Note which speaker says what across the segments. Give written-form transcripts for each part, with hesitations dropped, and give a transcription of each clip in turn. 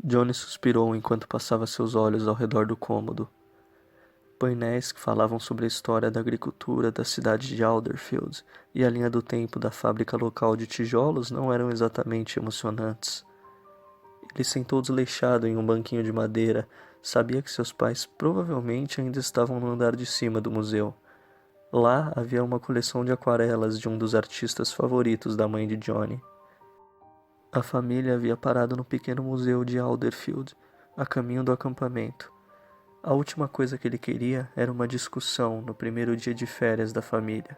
Speaker 1: Johnny suspirou enquanto passava seus olhos ao redor do cômodo. Painéis que falavam sobre a história da agricultura da cidade de Alderfield e a linha do tempo da fábrica local de tijolos não eram exatamente emocionantes. Ele sentou desleixado em um banquinho de madeira. Sabia que seus pais provavelmente ainda estavam no andar de cima do museu. Lá havia uma coleção de aquarelas de um dos artistas favoritos da mãe de Johnny. A família havia parado no pequeno museu de Alderfield, a caminho do acampamento. A última coisa que ele queria era uma discussão no primeiro dia de férias da família.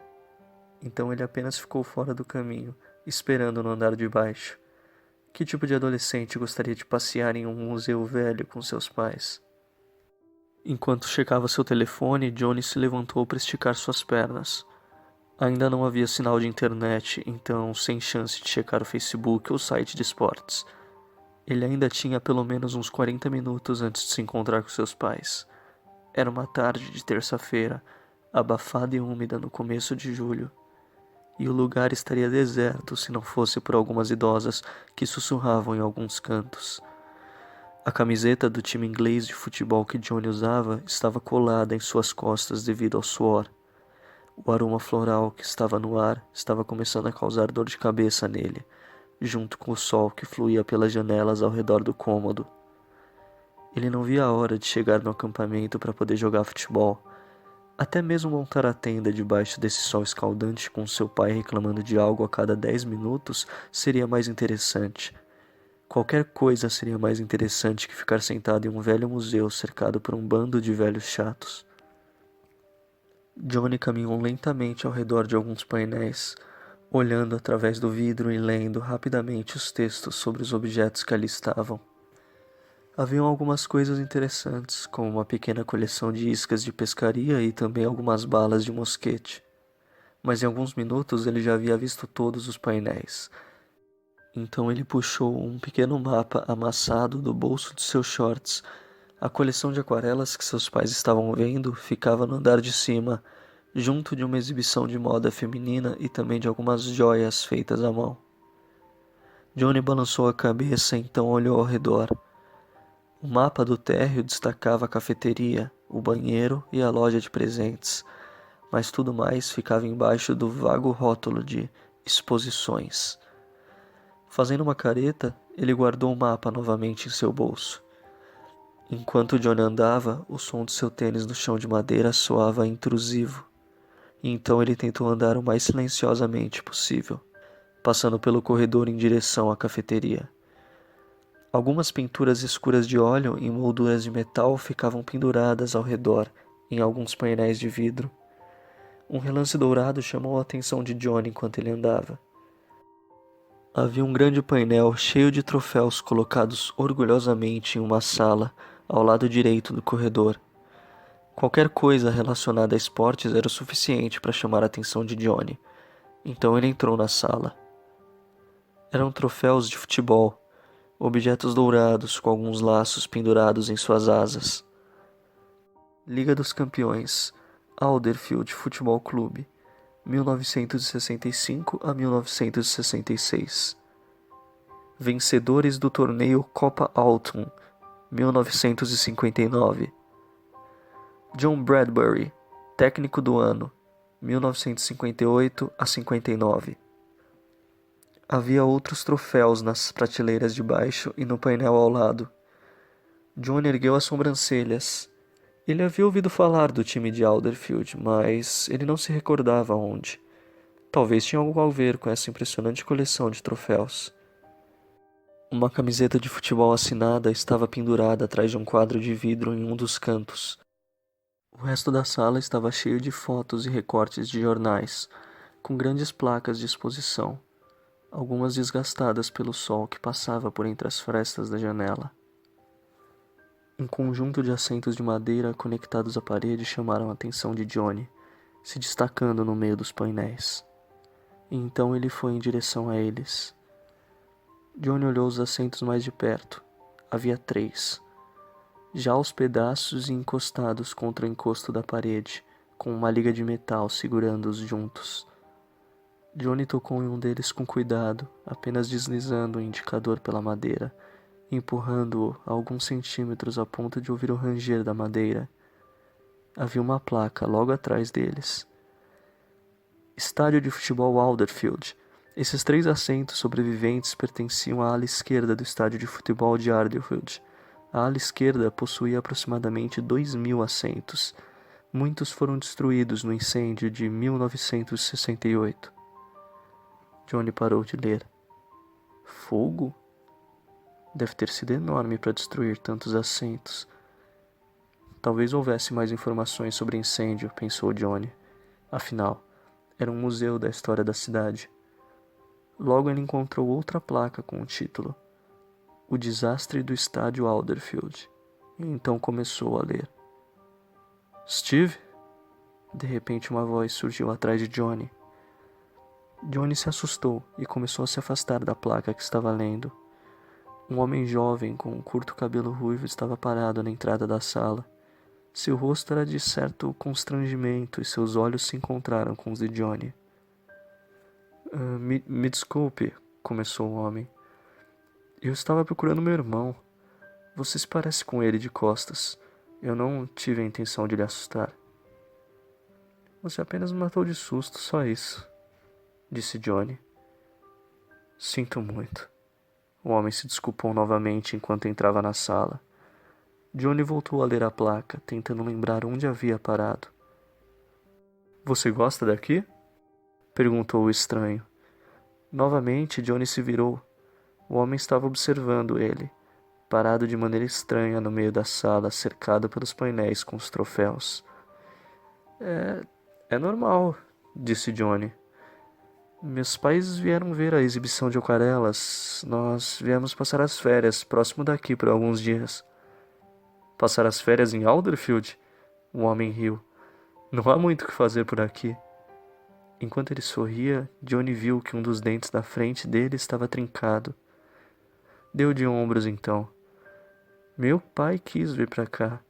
Speaker 1: Então ele apenas ficou fora do caminho, esperando no andar de baixo. Que tipo de adolescente gostaria de passear em um museu velho com seus pais? Enquanto checava seu telefone, Johnny se levantou para esticar suas pernas. Ainda não havia sinal de internet, então sem chance de checar o Facebook ou site de esportes. Ele ainda tinha pelo menos uns 40 minutos antes de se encontrar com seus pais. Era uma tarde de terça-feira, abafada e úmida no começo de julho. E o lugar estaria deserto se não fosse por algumas idosas que sussurravam em alguns cantos. A camiseta do time inglês de futebol que Johnny usava estava colada em suas costas devido ao suor. O aroma floral que estava no ar estava começando a causar dor de cabeça nele, junto com o sol que fluía pelas janelas ao redor do cômodo. Ele não via a hora de chegar no acampamento para poder jogar futebol. Até mesmo montar a tenda debaixo desse sol escaldante com seu pai reclamando de algo a cada 10 minutos seria mais interessante. Qualquer coisa seria mais interessante que ficar sentado em um velho museu cercado por um bando de velhos chatos. Johnny caminhou lentamente ao redor de alguns painéis, olhando através do vidro e lendo rapidamente os textos sobre os objetos que ali estavam. Haviam algumas coisas interessantes, como uma pequena coleção de iscas de pescaria e também algumas balas de mosquete. Mas em alguns minutos ele já havia visto todos os painéis. Então ele puxou um pequeno mapa amassado do bolso de seus shorts. A coleção de aquarelas que seus pais estavam vendo ficava no andar de cima, junto de uma exibição de moda feminina e também de algumas joias feitas à mão. Johnny balançou a cabeça, então olhou ao redor. O mapa do térreo destacava a cafeteria, o banheiro e a loja de presentes, mas tudo mais ficava embaixo do vago rótulo de exposições. Fazendo uma careta, ele guardou o mapa novamente em seu bolso. Enquanto Johnny andava, o som de seu tênis no chão de madeira soava intrusivo. E então ele tentou andar o mais silenciosamente possível, passando pelo corredor em direção à cafeteria. Algumas pinturas escuras de óleo em molduras de metal ficavam penduradas ao redor, em alguns painéis de vidro. Um relance dourado chamou a atenção de Johnny enquanto ele andava. Havia um grande painel cheio de troféus colocados orgulhosamente em uma sala, ao lado direito do corredor. Qualquer coisa relacionada a esportes era o suficiente para chamar a atenção de Johnny, então ele entrou na sala. Eram troféus de futebol, objetos dourados com alguns laços pendurados em suas asas. Liga dos Campeões, Alderfield Futebol Clube, 1965 a 1966. Vencedores do torneio Copa Alton, 1959. John Bradbury, técnico do ano, 1958 a 59. Havia outros troféus nas prateleiras de baixo e no painel ao lado. John ergueu as sobrancelhas. Ele havia ouvido falar do time de Alderfield, mas ele não se recordava onde. Talvez tinha algo a ver com essa impressionante coleção de troféus. Uma camiseta de futebol assinada estava pendurada atrás de um quadro de vidro em um dos cantos. O resto da sala estava cheio de fotos e recortes de jornais, com grandes placas de exposição, algumas desgastadas pelo sol que passava por entre as frestas da janela. Um conjunto de assentos de madeira conectados à parede chamaram a atenção de Johnny, se destacando no meio dos painéis. E então ele foi em direção a eles. Johnny olhou os assentos mais de perto. Havia 3. Já aos pedaços e encostados contra o encosto da parede, com uma liga de metal segurando-os juntos. Johnny tocou em um deles com cuidado, apenas deslizando o indicador pela madeira, empurrando-o a alguns centímetros a ponto de ouvir o ranger da madeira. Havia uma placa logo atrás deles. Estádio de futebol Alderfield. Esses 3 assentos sobreviventes pertenciam à ala esquerda do estádio de futebol de Alderfield. A ala esquerda possuía aproximadamente 2.000 assentos. Muitos foram destruídos no incêndio de 1968. Johnny parou de ler. Fogo? Deve ter sido enorme para destruir tantos assentos. Talvez houvesse mais informações sobre o incêndio, pensou Johnny. Afinal, era um museu da história da cidade. Logo ele encontrou outra placa com o título: O desastre do estádio Alderfield. E então começou a ler. Steve? De repente uma voz surgiu atrás de Johnny. Johnny se assustou e começou a se afastar da placa que estava lendo. Um homem jovem com um curto cabelo ruivo estava parado na entrada da sala. Seu rosto era de certo constrangimento e seus olhos se encontraram com os de Johnny. Me desculpe, começou o homem. Eu estava procurando meu irmão. Você se parece com ele de costas. Eu não tive a intenção de lhe assustar. Você apenas me matou de susto, só isso, disse Johnny. Sinto muito. O homem se desculpou novamente enquanto entrava na sala. Johnny voltou a ler a placa, tentando lembrar onde havia parado. Você gosta daqui? Perguntou o estranho. Novamente, Johnny se virou. O homem estava observando ele, parado de maneira estranha no meio da sala, cercado pelos painéis com os troféus. É normal, disse Johnny. Meus pais vieram ver a exibição de aquarelas. Nós viemos passar as férias próximo daqui por alguns dias. Passar as férias em Alderfield? O homem riu. Não há muito o que fazer por aqui. Enquanto ele sorria, Johnny viu que um dos dentes da frente dele estava trincado. Deu de ombros então. Meu pai quis vir para cá.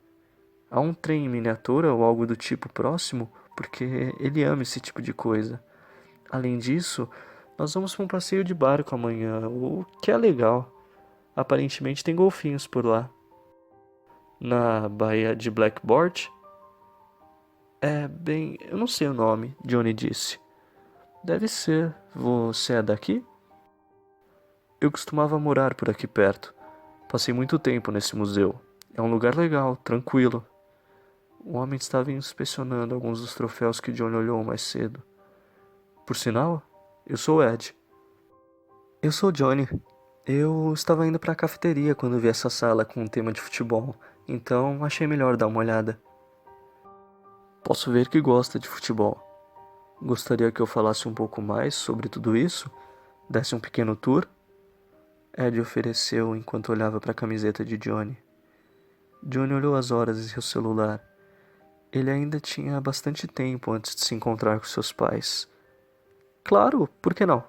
Speaker 1: Há um trem em miniatura ou algo do tipo próximo, porque ele ama esse tipo de coisa. Além disso, nós vamos para um passeio de barco amanhã, o que é legal. Aparentemente tem golfinhos por lá. Na Baía de Blackboard? Eu não sei o nome, Johnny disse. Deve ser. Você é daqui? Eu costumava morar por aqui perto. Passei muito tempo nesse museu. É um lugar legal, tranquilo. O homem estava inspecionando alguns dos troféus que Johnny olhou mais cedo. Por sinal, eu sou Ed. Eu sou Johnny. Eu estava indo para a cafeteria quando vi essa sala com um tema de futebol, então achei melhor dar uma olhada. Posso ver que gosta de futebol. Gostaria que eu falasse um pouco mais sobre tudo isso? Desse um pequeno tour? Ed ofereceu enquanto olhava para a camiseta de Johnny. Johnny olhou as horas em seu celular. Ele ainda tinha bastante tempo antes de se encontrar com seus pais. Claro, por que não?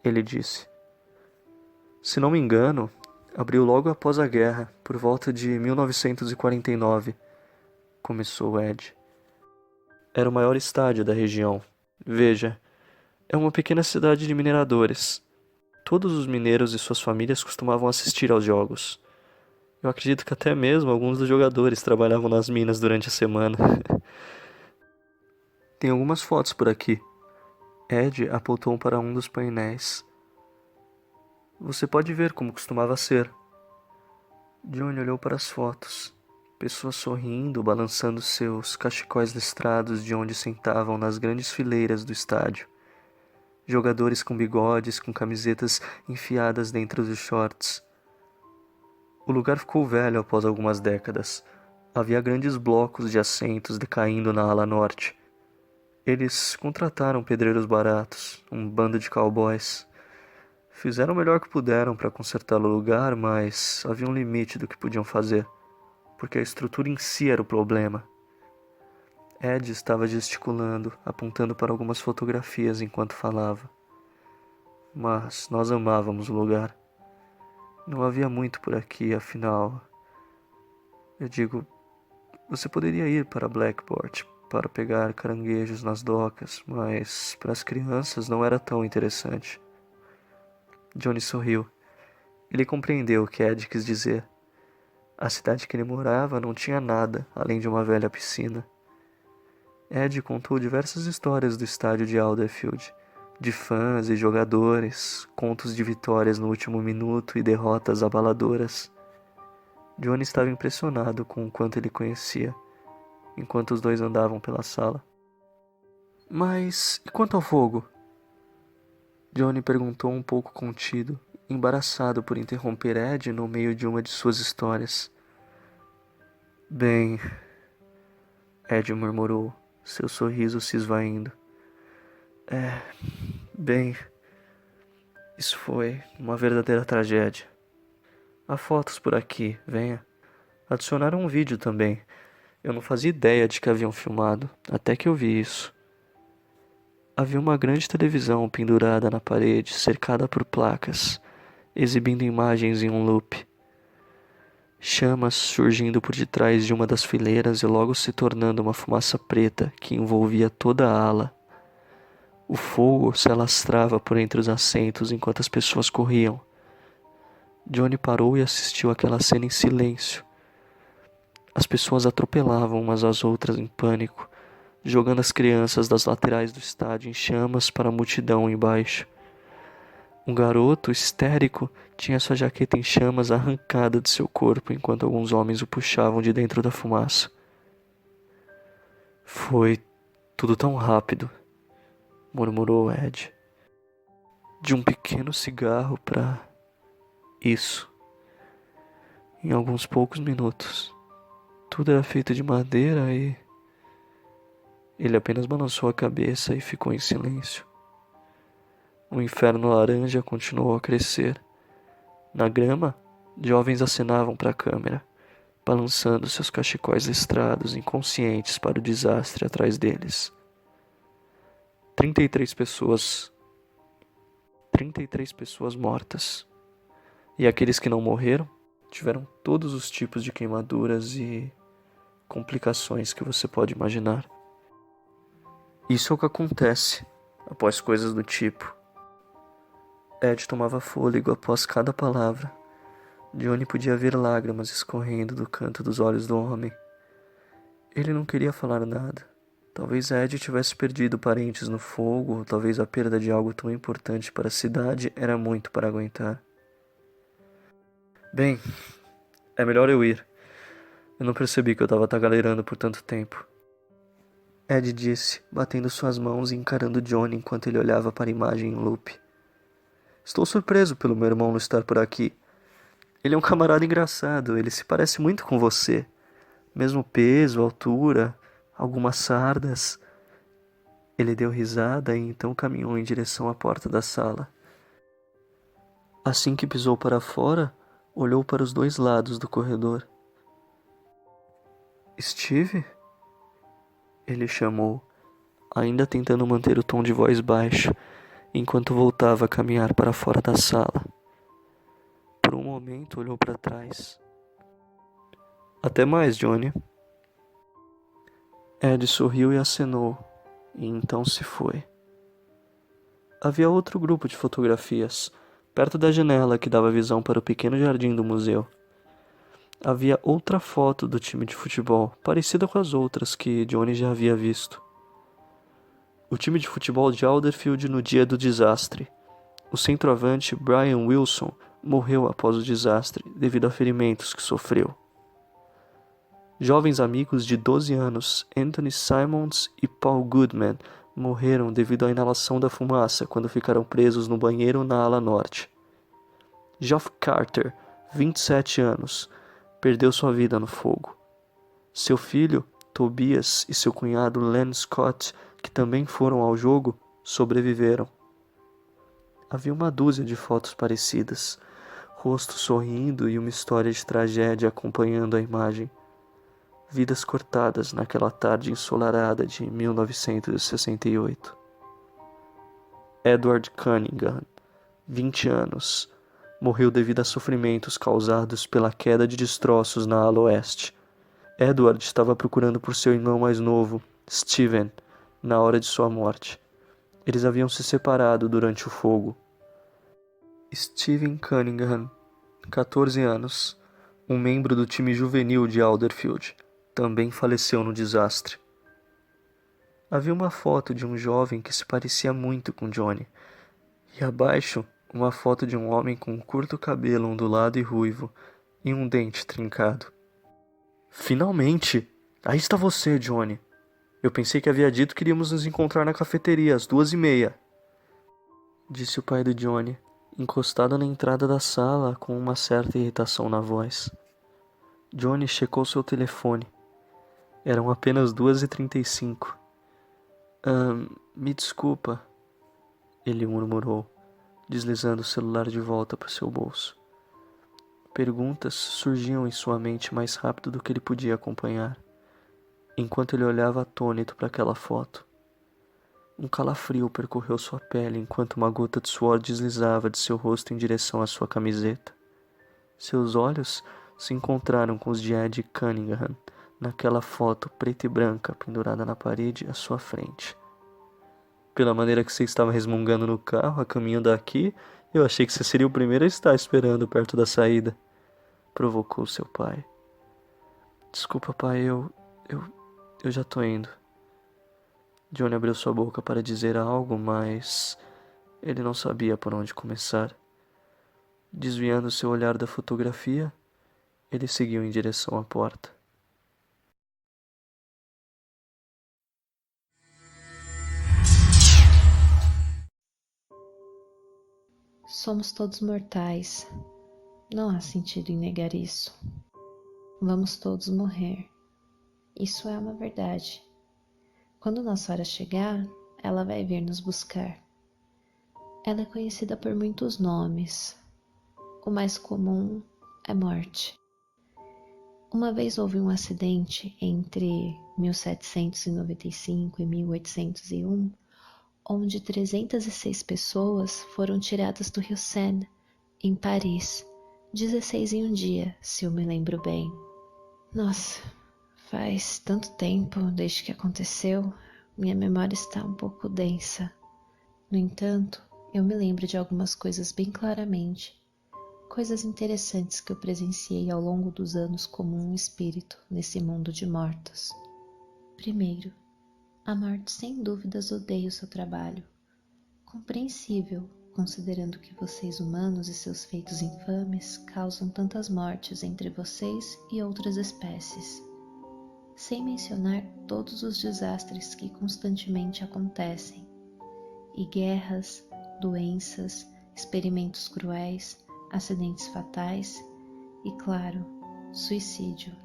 Speaker 1: Ele disse. Se não me engano, abriu logo após a guerra, por volta de 1949. Começou Ed. Era o maior estádio da região. Veja, é uma pequena cidade de mineradores. Todos os mineiros e suas famílias costumavam assistir aos jogos. Eu acredito que até mesmo alguns dos jogadores trabalhavam nas minas durante a semana. Tem algumas fotos por aqui. Ed apontou para um dos painéis. Você pode ver como costumava ser. Johnny olhou para as fotos. Pessoas sorrindo, balançando seus cachecóis listrados de onde sentavam nas grandes fileiras do estádio. Jogadores com bigodes, com camisetas enfiadas dentro dos shorts. O lugar ficou velho após algumas décadas. Havia grandes blocos de assentos decaindo na ala norte. Eles contrataram pedreiros baratos, um bando de cowboys. Fizeram o melhor que puderam para consertar o lugar, mas havia um limite do que podiam fazer, porque a estrutura em si era o problema. Ed estava gesticulando, apontando para algumas fotografias enquanto falava. Mas nós amávamos o lugar. Não havia muito por aqui, afinal. Eu digo, você poderia ir para Blackboard para pegar caranguejos nas docas, mas para as crianças não era tão interessante. Johnny sorriu. Ele compreendeu o que Ed quis dizer. A cidade que ele morava não tinha nada além de uma velha piscina. Ed contou diversas histórias do estádio de Alderfield, de fãs e jogadores, contos de vitórias no último minuto e derrotas abaladoras. Johnny estava impressionado com o quanto ele conhecia, enquanto os dois andavam pela sala. Mas e quanto ao fogo? Johnny perguntou um pouco contido, embaraçado por interromper Ed no meio de uma de suas histórias. Bem, Ed murmurou, seu sorriso se esvaindo. Bem, isso foi uma verdadeira tragédia. Há fotos por aqui, venha. Adicionaram um vídeo também. Eu não fazia ideia de que haviam filmado, até que eu vi isso. Havia uma grande televisão pendurada na parede, cercada por placas, exibindo imagens em um loop. Chamas surgindo por detrás de uma das fileiras e logo se tornando uma fumaça preta que envolvia toda a ala. O fogo se alastrava por entre os assentos enquanto as pessoas corriam. Johnny parou e assistiu àquela cena em silêncio. As pessoas atropelavam umas às outras em pânico, jogando as crianças das laterais do estádio em chamas para a multidão embaixo. Um garoto, histérico, tinha sua jaqueta em chamas arrancada de seu corpo enquanto alguns homens o puxavam de dentro da fumaça. Foi tudo tão rápido, murmurou Ed. De um pequeno cigarro para isso. Em alguns poucos minutos. Tudo era feito de madeira e... Ele apenas balançou a cabeça e ficou em silêncio. O inferno laranja continuou a crescer. Na grama, jovens acenavam para a câmera, balançando seus cachecóis listrados, inconscientes para o desastre atrás deles. 33 pessoas mortas. E aqueles que não morreram tiveram todos os tipos de queimaduras e complicações que você pode imaginar. Isso é o que acontece após coisas do tipo. Ed tomava fôlego após cada palavra. Johnny podia ver lágrimas escorrendo do canto dos olhos do homem. Ele não queria falar nada. Talvez Ed tivesse perdido parentes no fogo, ou talvez a perda de algo tão importante para a cidade era muito para aguentar. Bem, é melhor eu ir. Eu não percebi que eu estava tagarelarando por tanto tempo. Ed disse, batendo suas mãos e encarando Johnny enquanto ele olhava para a imagem em loop. Estou surpreso pelo meu irmão não estar por aqui. Ele é um camarada engraçado, ele se parece muito com você. Mesmo peso, altura, algumas sardas. Ele deu risada e então caminhou em direção à porta da sala. Assim que pisou para fora, olhou para os dois lados do corredor. Steve? Ele chamou, ainda tentando manter o tom de voz baixo, enquanto voltava a caminhar para fora da sala. Por um momento olhou para trás. Até mais, Johnny. Ed sorriu e acenou, e então se foi. Havia outro grupo de fotografias, perto da janela que dava visão para o pequeno jardim do museu. Havia outra foto do time de futebol, parecida com as outras que Johnny já havia visto. O time de futebol de Alderfield no dia do desastre. O centroavante Brian Wilson morreu após o desastre devido a ferimentos que sofreu. Jovens amigos de 12 anos, Anthony Simons e Paul Goodman, morreram devido à inalação da fumaça quando ficaram presos no banheiro na ala norte. Geoff Carter, 27 anos, perdeu sua vida no fogo. Seu filho, Tobias, e seu cunhado Len Scott, que também foram ao jogo, sobreviveram. Havia uma dúzia de fotos parecidas, rostos sorrindo e uma história de tragédia acompanhando a imagem. Vidas cortadas naquela tarde ensolarada de 1968. Edward Cunningham, 20 anos, morreu devido a sofrimentos causados pela queda de destroços na ala oeste. Edward estava procurando por seu irmão mais novo, Steven, na hora de sua morte. Eles haviam se separado durante o fogo. Steven Cunningham 14 anos. Um membro do time juvenil de Alderfield. Também faleceu no desastre. Havia uma foto de um jovem que se parecia muito com Johnny. E abaixo, uma foto de um homem com um curto cabelo ondulado e ruivo e um dente trincado. Finalmente! Aí está você, Johnny. Eu pensei que havia dito que iríamos nos encontrar na cafeteria às 2:30. Disse o pai do Johnny, encostado na entrada da sala com uma certa irritação na voz. Johnny checou seu telefone. Eram apenas 2:35. Me desculpa, ele murmurou, deslizando o celular de volta para seu bolso. Perguntas surgiam em sua mente mais rápido do que ele podia acompanhar, enquanto ele olhava atônito para aquela foto. Um calafrio percorreu sua pele enquanto uma gota de suor deslizava de seu rosto em direção à sua camiseta. Seus olhos se encontraram com os de Ed Cunningham naquela foto preta e branca pendurada na parede à sua frente. Pela maneira que você estava resmungando no carro a caminho daqui, eu achei que você seria o primeiro a estar esperando perto da saída. Provocou seu pai. Desculpa, pai, eu já tô indo. Johnny abriu sua boca para dizer algo, mas ele não sabia por onde começar. Desviando seu olhar da fotografia, ele seguiu em direção à porta.
Speaker 2: Somos todos mortais. Não há sentido em negar isso. Vamos todos morrer. Isso é uma verdade. Quando nossa hora chegar, ela vai vir nos buscar. Ela é conhecida por muitos nomes. O mais comum é morte. Uma vez houve um acidente entre 1795 e 1801, onde 306 pessoas foram tiradas do rio Seine, em Paris, 16 em um dia, se eu me lembro bem. Nossa, faz tanto tempo desde que aconteceu, minha memória está um pouco densa. No entanto, eu me lembro de algumas coisas bem claramente, coisas interessantes que eu presenciei ao longo dos anos como um espírito nesse mundo de mortos. Primeiro, a morte sem dúvidas odeia o seu trabalho. Compreensível, considerando que vocês humanos e seus feitos infames causam tantas mortes entre vocês e outras espécies. Sem mencionar todos os desastres que constantemente acontecem, e guerras, doenças, experimentos cruéis, acidentes fatais e, claro, suicídio.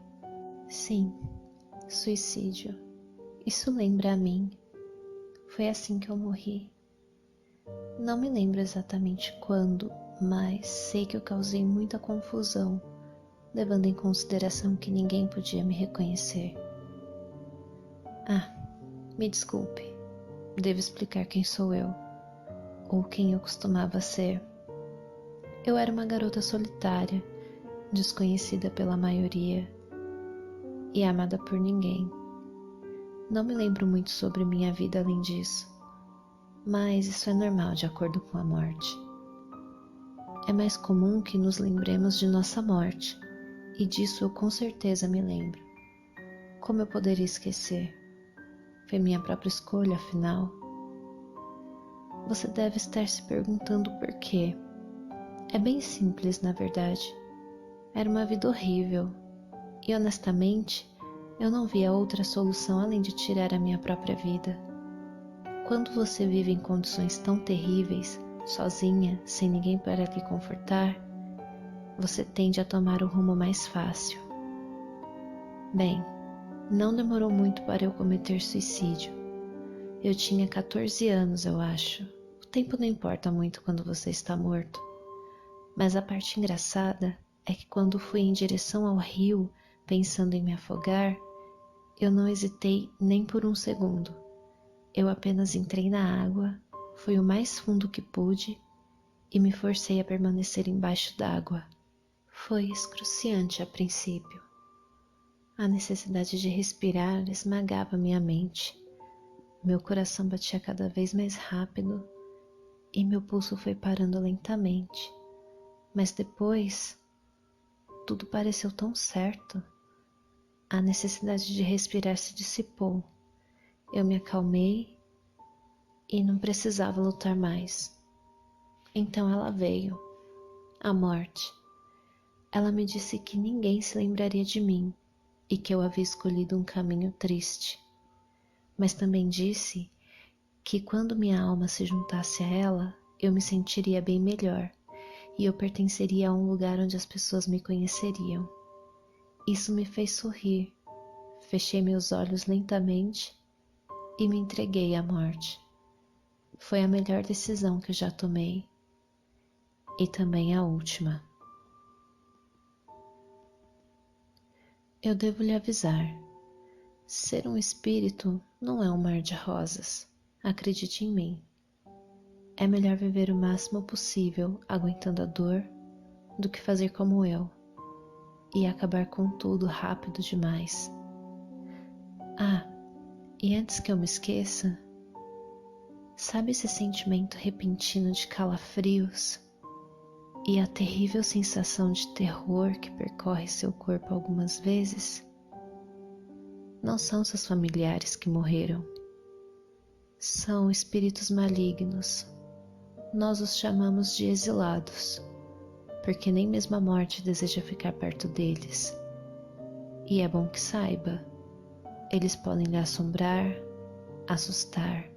Speaker 2: Sim, suicídio. Isso lembra a mim. Foi assim que eu morri. Não me lembro exatamente quando, mas sei que eu causei muita confusão, levando em consideração que ninguém podia me reconhecer. Me desculpe, devo explicar quem sou eu, ou quem eu costumava ser. Eu era uma garota solitária, desconhecida pela maioria e amada por ninguém. Não me lembro muito sobre minha vida além disso, mas isso é normal de acordo com a morte. É mais comum que nos lembremos de nossa morte, e disso eu com certeza me lembro. Como eu poderia esquecer? Foi minha própria escolha, afinal. Você deve estar se perguntando por quê. É bem simples, na verdade. Era uma vida horrível, e honestamente, eu não via outra solução além de tirar a minha própria vida. Quando você vive em condições tão terríveis, sozinha, sem ninguém para lhe confortar, você tende a tomar o rumo mais fácil. Bem, não demorou muito para eu cometer suicídio. Eu tinha 14 anos, eu acho. O tempo não importa muito quando você está morto. Mas a parte engraçada é que quando fui em direção ao rio, pensando em me afogar, eu não hesitei nem por um segundo. Eu apenas entrei na água, fui o mais fundo que pude e me forcei a permanecer embaixo d'água. Foi excruciante a princípio. A necessidade de respirar esmagava minha mente. Meu coração batia cada vez mais rápido e meu pulso foi parando lentamente. Mas depois, tudo pareceu tão certo. A necessidade de respirar se dissipou. Eu me acalmei e não precisava lutar mais. Então ela veio, a morte. Ela me disse que ninguém se lembraria de mim e que eu havia escolhido um caminho triste. Mas também disse que quando minha alma se juntasse a ela, eu me sentiria bem melhor e eu pertenceria a um lugar onde as pessoas me conheceriam. Isso me fez sorrir. Fechei meus olhos lentamente e me entreguei à morte. Foi a melhor decisão que eu já tomei e também a última. Eu devo lhe avisar. Ser um espírito não é um mar de rosas. Acredite em mim. É melhor viver o máximo possível aguentando a dor do que fazer como eu e acabar com tudo rápido demais. Ah, e antes que eu me esqueça, sabe esse sentimento repentino de calafrios e a terrível sensação de terror que percorre seu corpo algumas vezes? Não são seus familiares que morreram. São espíritos malignos. Nós os chamamos de exilados, porque nem mesmo a morte deseja ficar perto deles. E é bom que saiba, eles podem lhe assombrar, assustar,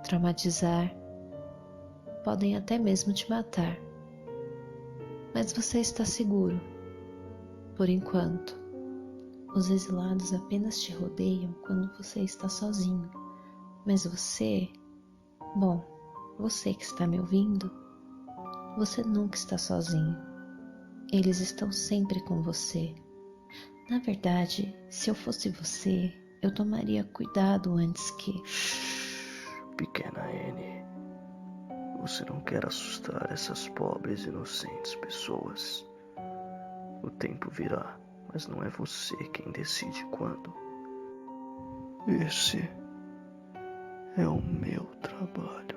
Speaker 2: traumatizar, podem até mesmo te matar. Mas você está seguro, por enquanto. Os exilados apenas te rodeiam quando você está sozinho, mas você, bom, você que está me ouvindo, você nunca está sozinho. Eles estão sempre com você. Na verdade, se eu fosse você, eu tomaria cuidado antes que...
Speaker 1: Pequena Anne, você não quer assustar essas pobres inocentes pessoas. O tempo virá, mas não é você quem decide quando. Esse é o meu trabalho.